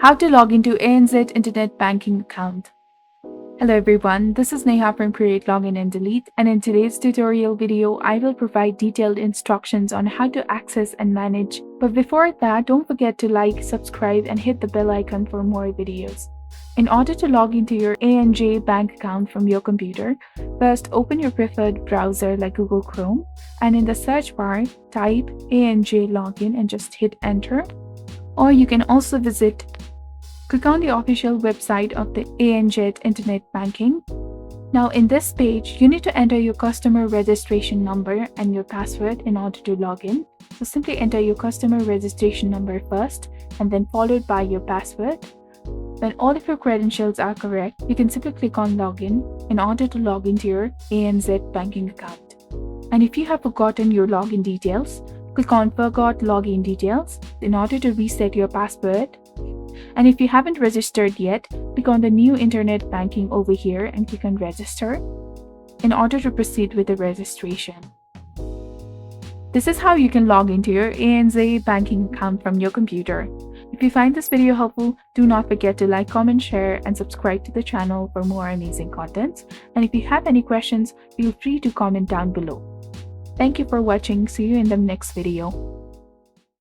How to log into ANZ Internet Banking account. Hello everyone, this is Neha from Create, Login and Delete, and in today's tutorial video, I will provide detailed instructions on how to access and manage. But before that, don't forget to like, subscribe, and hit the bell icon for more videos. In order to log into your ANZ bank account from your computer, first open your preferred browser like Google Chrome, and in the search bar, type ANZ login and just hit enter. Or you can also click on the official website of the ANZ Internet Banking. Now in this page, you need to enter your customer registration number and your password in order to log in. So simply enter your customer registration number first and then followed by your password. When all of your credentials are correct, you can simply click on login in order to log into your ANZ banking account. And if you have forgotten your login details, click on Forgot Login Details in order to reset your password. And if you haven't registered yet, click on the New Internet Banking over here and click on Register in order to proceed with the registration. This is how you can log into your ANZ banking account from your computer. If you find this video helpful, do not forget to like, comment, share, and subscribe to the channel for more amazing content. And if you have any questions, feel free to comment down below. Thank you for watching. See you in the next video.